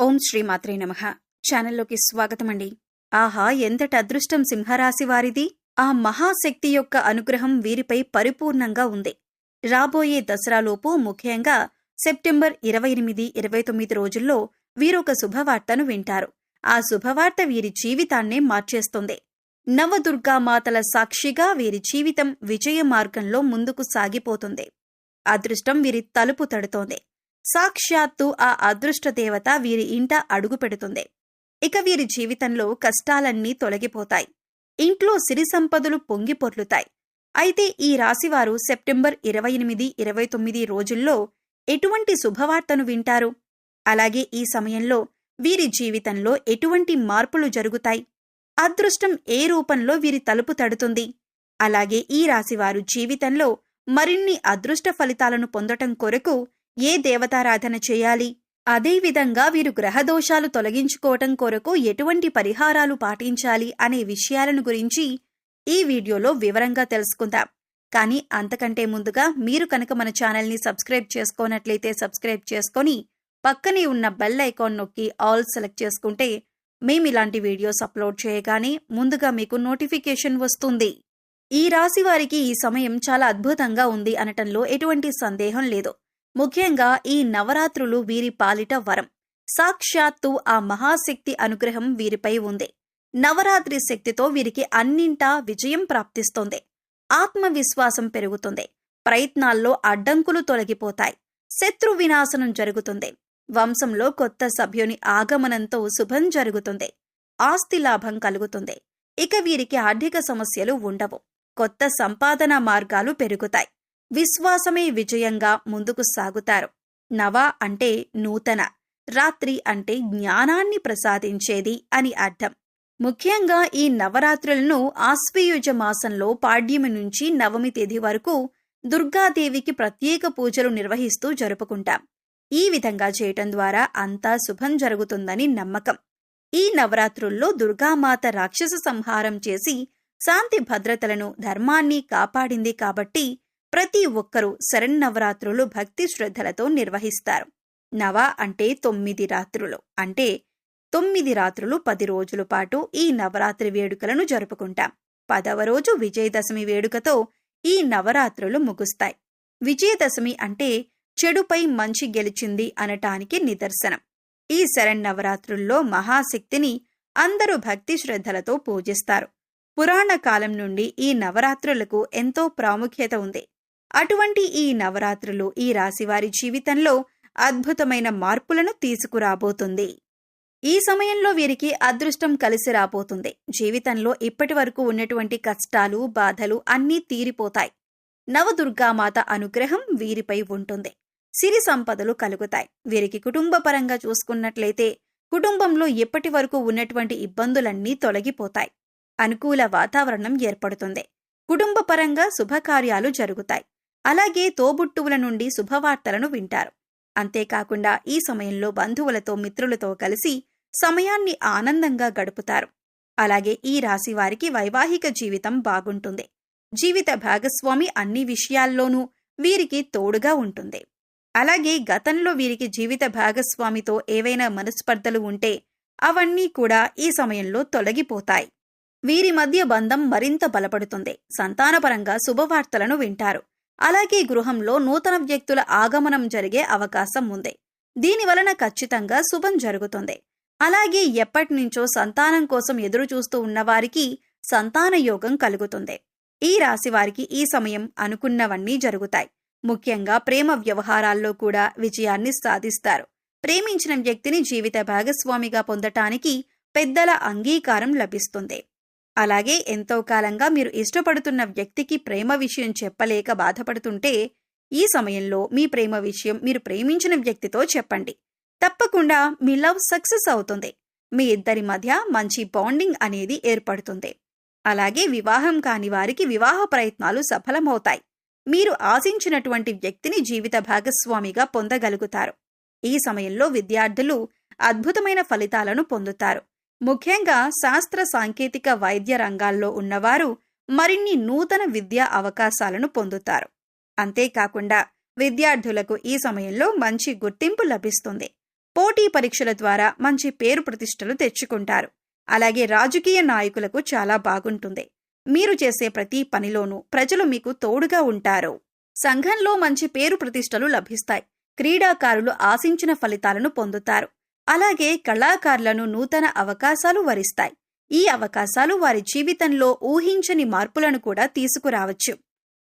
ఓం శ్రీ మాత్రే నమః. ఛానల్లోకి స్వాగతమండి. ఆహా, ఎంతటి అదృష్టం సింహరాశి వారిది! ఆ మహాశక్తి యొక్క అనుగ్రహం వీరిపై పరిపూర్ణంగా ఉంది. రాబోయే దసరాలోపు, ముఖ్యంగా సెప్టెంబర్ 28, 29 రోజుల్లో వీరొక శుభవార్తను వింటారు. ఆ శుభవార్త వీరి జీవితాన్నే మార్చేస్తుంది. నవదుర్గామాతల సాక్షిగా వీరి జీవితం విజయ మార్గంలో ముందుకు సాగిపోతుంది. అదృష్టం వీరి తలుపు తడుతోంది. సాక్షాత్తు ఆ అదృష్ట దేవత వీరి ఇంట అడుగు పెడుతుంది. ఇక వీరి జీవితంలో కష్టాలన్నీ తొలగిపోతాయి. ఇంట్లో సిరి సంపదలు పొంగి పొర్లుతాయి. అయితే ఈ రాశివారు సెప్టెంబర్ 28, 29 రోజుల్లో ఎటువంటి శుభవార్తను వింటారు? అలాగే ఈ సమయంలో వీరి జీవితంలో ఎటువంటి మార్పులు జరుగుతాయి? అదృష్టం ఏ రూపంలో వీరి తలుపు తడుతుంది? అలాగే ఈ రాశివారు జీవితంలో మరిన్ని అదృష్ట ఫలితాలను పొందటం కొరకు ఏ దేవతారాధన చేయాలి? అదేవిధంగా వీరు గ్రహదోషాలు తొలగించుకోవటం కొరకు ఎటువంటి పరిహారాలు పాటించాలి అనే విషయాలను గురించి ఈ వీడియోలో వివరంగా తెలుసుకుందాం. కానీ అంతకంటే ముందుగా మీరు కనుక మన ఛానల్ని సబ్స్క్రైబ్ చేసుకోనట్లయితే సబ్స్క్రైబ్ చేసుకొని పక్కనే ఉన్న బెల్ ఐకాన్ నొక్కి ఆల్ సెలెక్ట్ చేసుకుంటే మేమిలాంటి వీడియోస్ అప్లోడ్ చేయగానే ముందుగా మీకు నోటిఫికేషన్ వస్తుంది. ఈ రాశి వారికి ఈ సమయం చాలా అద్భుతంగా ఉంది అనటంలో ఎటువంటి సందేహం లేదు. ముఖ్యంగా ఈ నవరాత్రులు వీరి పాలిట వరం. సాక్షాత్తు ఆ మహాశక్తి అనుగ్రహం వీరిపై ఉంది. నవరాత్రి శక్తితో వీరికి అన్నింటా విజయం ప్రాప్తిస్తోంది. ఆత్మవిశ్వాసం పెరుగుతుంది. ప్రయత్నాల్లో అడ్డంకులు తొలగిపోతాయి. శత్రు వినాశనం జరుగుతుంది. వంశంలో కొత్త సభ్యుని ఆగమనంతో శుభం జరుగుతుంది. ఆస్తి లాభం కలుగుతుంది. ఇక వీరికి ఆర్థిక సమస్యలు ఉండవు. కొత్త సంపాదన మార్గాలు పెరుగుతాయి. విశ్వాసమే విజయంగా ముందుకు సాగుతారు. నవ అంటే నూతన, రాత్రి అంటే జ్ఞానాన్ని ప్రసాదించేది అని అర్థం. ముఖ్యంగా ఈ నవరాత్రులను ఆశ్వయుజ మాసంలో పాడ్యమి నుంచి నవమి తేదీ వరకు దుర్గాదేవికి ప్రత్యేక పూజలు నిర్వహిస్తూ జరుపుకుంటాం. ఈ విధంగా చేయటం ద్వారా అంతా శుభం జరుగుతుందని నమ్మకం. ఈ నవరాత్రుల్లో దుర్గామాత రాక్షస సంహారం చేసి శాంతి భద్రతలను, ధర్మాన్ని కాపాడింది కాబట్టి ప్రతి ఒక్కరూ శరన్నవరాత్రులు భక్తి శ్రద్ధలతో నిర్వహిస్తారు. నవ అంటే 9 రాత్రులు. అంటే 9 రాత్రులు 10 రోజుల పాటు ఈ నవరాత్రి వేడుకలను జరుపుకుంటాం. 10వ రోజు విజయదశమి వేడుకతో ఈ నవరాత్రులు ముగుస్తాయి. విజయదశమి అంటే చెడుపై మంచి గెలిచింది అనటానికి నిదర్శనం. ఈ శరన్నవరాత్రుల్లో మహాశక్తిని అందరూ భక్తి శ్రద్ధలతో పూజిస్తారు. పురాణ కాలం నుండి ఈ నవరాత్రులకు ఎంతో ప్రాముఖ్యత ఉంది. అటువంటి ఈ నవరాత్రులు ఈ రాశివారి జీవితంలో అద్భుతమైన మార్పులను తీసుకురాబోతుంది. ఈ సమయంలో వీరికి అదృష్టం కలిసి రాబోతుంది. జీవితంలో ఇప్పటి వరకు ఉన్నటువంటి కష్టాలు, బాధలు అన్నీ తీరిపోతాయి. నవదుర్గామాత అనుగ్రహం వీరిపై ఉంటుంది. సిరి సంపదలు కలుగుతాయి. వీరికి కుటుంబపరంగా చూసుకున్నట్లయితే కుటుంబంలో ఇప్పటి వరకు ఉన్నటువంటి ఇబ్బందులన్నీ తొలగిపోతాయి. అనుకూల వాతావరణం ఏర్పడుతుంది. కుటుంబపరంగా శుభకార్యాలు జరుగుతాయి. అలాగే తోబుట్టువుల నుండి శుభవార్తలను వింటారు. అంతేకాకుండా ఈ సమయంలో బంధువులతో, మిత్రులతో కలిసి సమయాన్ని ఆనందంగా గడుపుతారు. అలాగే ఈ రాశి వారికి వైవాహిక జీవితం బాగుంటుంది. జీవిత భాగస్వామి అన్ని విషయాల్లోనూ వీరికి తోడుగా ఉంటుంది. అలాగే గతంలో వీరికి జీవిత భాగస్వామితో ఏవైనా మనస్పర్ధలు ఉంటే అవన్నీ కూడా ఈ సమయంలో తొలగిపోతాయి. వీరి మధ్య బంధం మరింత బలపడుతుంది. సంతానపరంగా శుభవార్తలను వింటారు. అలాగే గృహంలో నూతన వ్యక్తుల ఆగమనం జరిగే అవకాశం ఉంది. దీనివలన ఖచ్చితంగా శుభం జరుగుతుంది. అలాగే ఎప్పటినుంచో సంతానం కోసం ఎదురు చూస్తూ ఉన్నవారికి సంతాన యోగం కలుగుతుంది. ఈ రాశి వారికి ఈ సమయం అనుకున్నవన్నీ జరుగుతాయి. ముఖ్యంగా ప్రేమ వ్యవహారాల్లో కూడా విజయాన్ని సాధిస్తారు. ప్రేమించిన వ్యక్తిని జీవిత భాగస్వామిగా పొందటానికి పెద్దల అంగీకారం లభిస్తుంది. అలాగే ఎంతో కాలంగా మీరు ఇష్టపడుతున్న వ్యక్తికి ప్రేమ విషయం చెప్పలేక బాధపడుతుంటే ఈ సమయంలో మీ ప్రేమ విషయం మీరు ప్రేమించిన వ్యక్తితో చెప్పండి. తప్పకుండా మీ లవ్ సక్సెస్ అవుతుంది. మీ ఇద్దరి మధ్య మంచి బాండింగ్ అనేది ఏర్పడుతుంది. అలాగే వివాహం కాని వారికి వివాహ ప్రయత్నాలు సఫలమవుతాయి. మీరు ఆశించినటువంటి వ్యక్తిని జీవిత భాగస్వామిగా పొందగలుగుతారు. ఈ సమయంలో విద్యార్థులు అద్భుతమైన ఫలితాలను పొందుతారు. ముఖ్యంగా శాస్త్ర, సాంకేతిక, వైద్య రంగాల్లో ఉన్నవారు మరిన్ని నూతన విద్యా అవకాశాలను పొందుతారు. అంతేకాకుండా విద్యార్థులకు ఈ సమయంలో మంచి గుర్తింపు లభిస్తుంది. పోటీ పరీక్షల ద్వారా మంచి పేరు ప్రతిష్టలు తెచ్చుకుంటారు. అలాగే రాజకీయ నాయకులకు చాలా బాగుంటుంది. మీరు చేసే ప్రతి పనిలోనూ ప్రజలు మీకు తోడుగా ఉంటారు. సంఘంలో మంచి పేరు ప్రతిష్టలు లభిస్తాయి. క్రీడాకారులు ఆశించిన ఫలితాలను పొందుతారు. అలాగే కళాకారులను నూతన అవకాశాలు వరిస్తాయి. ఈ అవకాశాలు వారి జీవితంలో ఊహించని మార్పులను కూడా తీసుకురావచ్చు.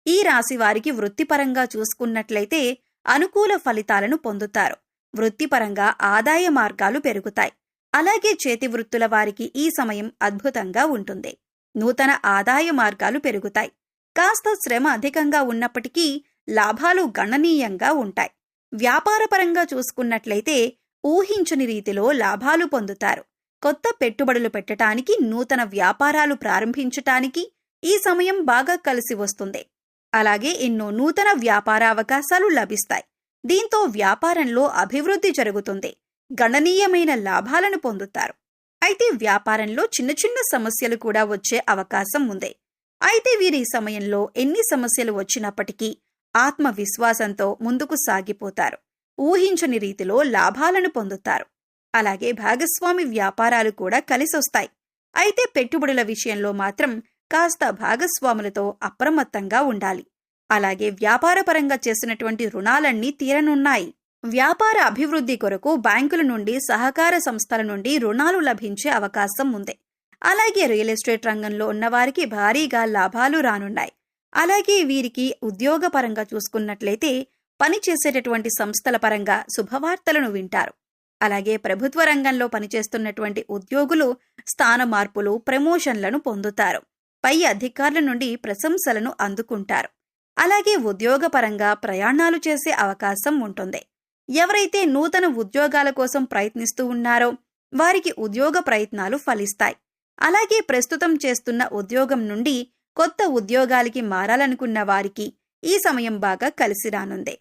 ఈ రాశి వారికి వృత్తిపరంగా చూసుకున్నట్లయితే అనుకూల ఫలితాలను పొందుతారు. వృత్తిపరంగా ఆదాయ మార్గాలు పెరుగుతాయి. అలాగే చేతి వృత్తుల వారికి ఈ సమయం అద్భుతంగా ఉంటుంది. నూతన ఆదాయ మార్గాలు పెరుగుతాయి. కాస్త శ్రమ అధికంగా ఉన్నప్పటికీ లాభాలు గణనీయంగా ఉంటాయి. వ్యాపారపరంగా చూసుకున్నట్లయితే ఊహించని రీతిలో లాభాలు పొందుతారు. కొత్త పెట్టుబడులు పెట్టడానికి, నూతన వ్యాపారాలు ప్రారంభించటానికి ఈ సమయం బాగా కలిసి వస్తుంది. అలాగే ఎన్నో నూతన వ్యాపార అవకాశాలు లభిస్తాయి. దీంతో వ్యాపారంలో అభివృద్ధి జరుగుతుంది. గణనీయమైన లాభాలను పొందుతారు. అయితే వ్యాపారంలో చిన్న చిన్న సమస్యలు కూడా వచ్చే అవకాశం ఉంది. అయితే వీరి సమయంలో ఎన్ని సమస్యలు వచ్చినప్పటికీ ఆత్మవిశ్వాసంతో ముందుకు సాగిపోతారు. ఊహించని రీతిలో లాభాలను పొందుతారు. అలాగే భాగస్వామి వ్యాపారాలు కూడా కలిసొస్తాయి. అయితే పెట్టుబడుల విషయంలో మాత్రం కాస్త భాగస్వాములతో అప్రమత్తంగా ఉండాలి. అలాగే వ్యాపారపరంగా చేసినటువంటి రుణాలన్నీ తీరనున్నాయి. వ్యాపార అభివృద్ధి కొరకు బ్యాంకుల నుండి, సహకార సంస్థల నుండి రుణాలు లభించే అవకాశం ఉంది. అలాగే రియల్ ఎస్టేట్ రంగంలో ఉన్నవారికి భారీగా లాభాలు రానున్నాయి. అలాగే వీరికి ఉద్యోగపరంగా చూసుకున్నట్లయితే పనిచేసేటటువంటి సంస్థల పరంగా శుభవార్తలను వింటారు. అలాగే ప్రభుత్వ రంగంలో పనిచేస్తున్నటువంటి ఉద్యోగులు స్థాన మార్పులు, ప్రమోషన్లను పొందుతారు. పై అధికారుల నుండి ప్రశంసలను అందుకుంటారు. అలాగే ఉద్యోగపరంగా ప్రయాణాలు చేసే అవకాశం ఉంటుంది. ఎవరైతే నూతన ఉద్యోగాల కోసం ప్రయత్నిస్తూ ఉన్నారో వారికి ఉద్యోగ ప్రయత్నాలు ఫలిస్తాయి. అలాగే ప్రస్తుతం చేస్తున్న ఉద్యోగం నుండి కొత్త ఉద్యోగాలకి మారాలనుకున్న వారికి ఈ సమయం బాగా కలిసి రానుంది.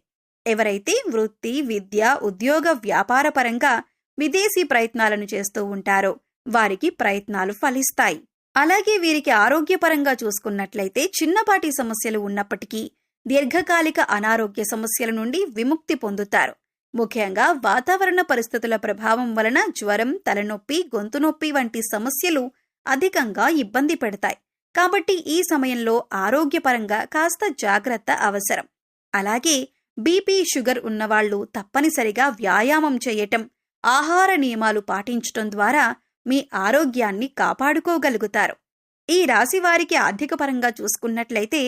ఎవరైతే వృత్తి, విద్య, ఉద్యోగ, వ్యాపార పరంగా విదేశీ ప్రయత్నాలను చేస్తూ ఉంటారో వారికి ప్రయత్నాలు ఫలిస్తాయి. అలాగే వీరికి ఆరోగ్యపరంగా చూసుకున్నట్లయితే చిన్నపాటి సమస్యలు ఉన్నప్పటికీ దీర్ఘకాలిక అనారోగ్య సమస్యల నుండి విముక్తి పొందుతారు. ముఖ్యంగా వాతావరణ పరిస్థితుల ప్రభావం వలన జ్వరం, తలనొప్పి, గొంతు నొప్పి వంటి సమస్యలు అధికంగా ఇబ్బంది పెడతాయి. కాబట్టి ఈ సమయంలో ఆరోగ్యపరంగా కాస్త జాగ్రత్త అవసరం. అలాగే బీపీ, షుగర్ ఉన్నవాళ్లు తప్పనిసరిగా వ్యాయామం చేయటం, ఆహార నియమాలు పాటించటం ద్వారా మీ ఆరోగ్యాన్ని కాపాడుకోగలుగుతారు. ఈ రాశి వారికి ఆర్థికపరంగా చూసుకున్నట్లయితే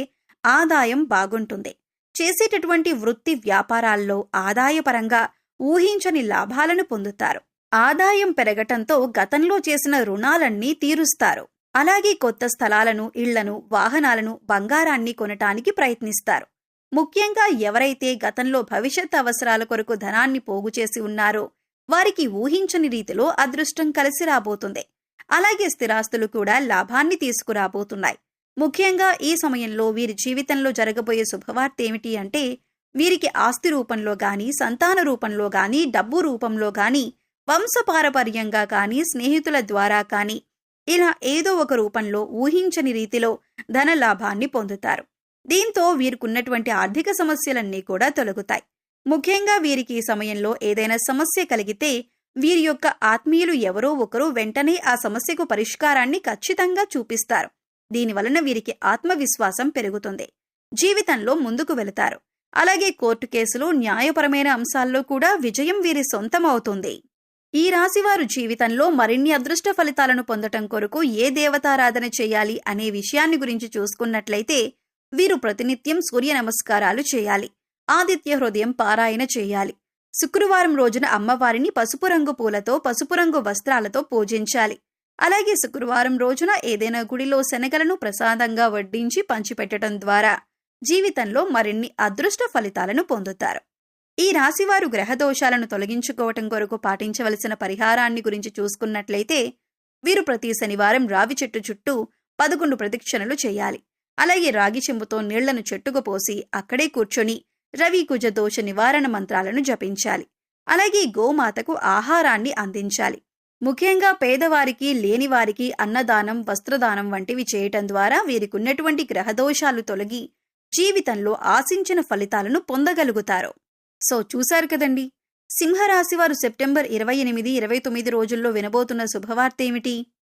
ఆదాయం బాగుంటుంది. చేసేటటువంటి వృత్తి వ్యాపారాల్లో ఆదాయపరంగా ఊహించని లాభాలను పొందుతారు. ఆదాయం పెరగటంతో గతంలో చేసిన రుణాలన్నీ తీరుస్తారు. అలాగే కొత్త స్థలాలను, ఇళ్లను, వాహనాలను, బంగారాన్ని కొనటానికి ప్రయత్నిస్తారు. ముఖ్యంగా ఎవరైతే గతంలో భవిష్యత్ అవసరాల కొరకు ధనాన్ని పోగు చేసి ఉన్నారో వారికి ఊహించని రీతిలో అదృష్టం కలిసి రాబోతుంది. అలాగే స్థిరాస్తులు కూడా లాభాన్ని తీసుకురాబోతున్నాయి. ముఖ్యంగా ఈ సమయంలో వీరి జీవితంలో జరగబోయే శుభవార్త ఏమిటి అంటే వీరికి ఆస్తి రూపంలో గాని, సంతాన రూపంలో గాని, డబ్బు రూపంలో గాని, వంశపారపర్యంగా కానీ, స్నేహితుల ద్వారా కానీ ఇలా ఏదో ఒక రూపంలో ఊహించని రీతిలో ధన లాభాన్ని పొందుతారు. దీంతో వీరికున్నటువంటి ఆర్థిక సమస్యలన్నీ కూడా తొలగుతాయి. ముఖ్యంగా వీరికి ఈ సమయంలో ఏదైనా సమస్య కలిగితే వీరి యొక్క ఆత్మీయులు ఎవరో ఒకరు వెంటనే ఆ సమస్యకు పరిష్కారాన్ని ఖచ్చితంగా చూపిస్తారు. దీనివలన వీరికి ఆత్మవిశ్వాసం పెరుగుతుంది. జీవితంలో ముందుకు వెళతారు. అలాగే కోర్టు కేసులు, న్యాయపరమైన అంశాల్లో కూడా విజయం వీరి సొంతమవుతుంది. ఈ రాశివారు జీవితంలో మరిన్ని అదృష్ట ఫలితాలను పొందటం కొరకు ఏ దేవతారాధన చేయాలి అనే విషయాన్ని గురించి చూసుకున్నట్లయితే వీరు ప్రతినిత్యం సూర్య నమస్కారాలు చేయాలి. ఆదిత్య హృదయం పారాయణ చేయాలి. శుక్రవారం రోజున అమ్మవారిని పసుపు రంగు పూలతో, పసుపు రంగు వస్త్రాలతో పూజించాలి. అలాగే శుక్రవారం రోజున ఏదైనా గుడిలో శనగలను ప్రసాదంగా వడ్డించి పంచిపెట్టడం ద్వారా జీవితంలో మరిన్ని అదృష్ట ఫలితాలను పొందుతారు. ఈ రాశివారు గ్రహదోషాలను తొలగించుకోవటం కొరకు పాటించవలసిన పరిహారాన్ని గురించి చూసుకున్నట్లయితే వీరు ప్రతి శనివారం రావి చెట్టు చుట్టూ 11 ప్రదక్షిణలు చేయాలి. అలాగే రాగి చెంబుతో నీళ్లను చెట్టుకు పోసి అక్కడే కూర్చొని రవి కుజ దోష నివారణ మంత్రాలను జపించాలి. అలాగే గోమాతకు ఆహారాన్ని అందించాలి. ముఖ్యంగా పేదవారికి, లేనివారికి అన్నదానం, వస్త్రదానం వంటివి చేయటం ద్వారా వీరికున్నటువంటి గ్రహదోషాలు తొలగి జీవితంలో ఆశించిన ఫలితాలను పొందగలుగుతారు. సో చూశారు కదండి, సింహరాశి వారు సెప్టెంబర్ 28, 29 రోజుల్లో వినబోతున్న శుభవార్త ఏమిటి?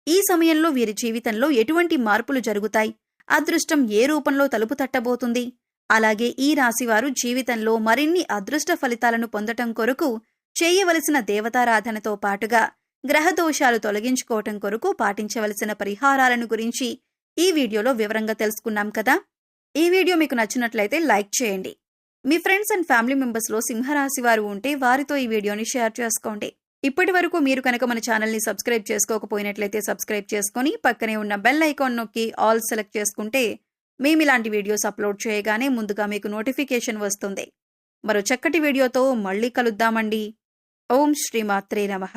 ఈ సమయంలో వీరి జీవితంలో ఎటువంటి మార్పులు జరుగుతాయి? అదృష్టం ఏ రూపంలో తలుపు తట్టబోతుంది? అలాగే ఈ రాశివారు జీవితంలో మరిన్ని అదృష్ట ఫలితాలను పొందటం కొరకు చేయవలసిన దేవతారాధనతో పాటుగా గ్రహదోషాలు తొలగించుకోవటం కొరకు పాటించవలసిన పరిహారాలను గురించి ఈ వీడియోలో వివరంగా తెలుసుకున్నాం కదా. ఈ వీడియో మీకు నచ్చినట్లయితే లైక్ చేయండి. మీ ఫ్రెండ్స్ అండ్ ఫ్యామిలీ మెంబర్స్లో సింహరాశి వారు ఉంటే వారితో ఈ వీడియోని షేర్ చేసుకోండి. ఇప్పటి వరకు మీరు కనుక మన ఛానల్ని సబ్స్క్రైబ్ చేసుకోకపోయినట్లయితే సబ్స్క్రైబ్ చేసుకుని పక్కనే ఉన్న బెల్ ఐకాన్ నొక్కి ఆల్ సెలెక్ట్ చేసుకుంటే మేము ఇలాంటి వీడియోస్ అప్లోడ్ చేయగానే ముందుగా మీకు నోటిఫికేషన్ వస్తుంది. మరో చక్కటి వీడియోతో మళ్ళీ కలుద్దామండి. ఓం శ్రీమాత్రే నమః.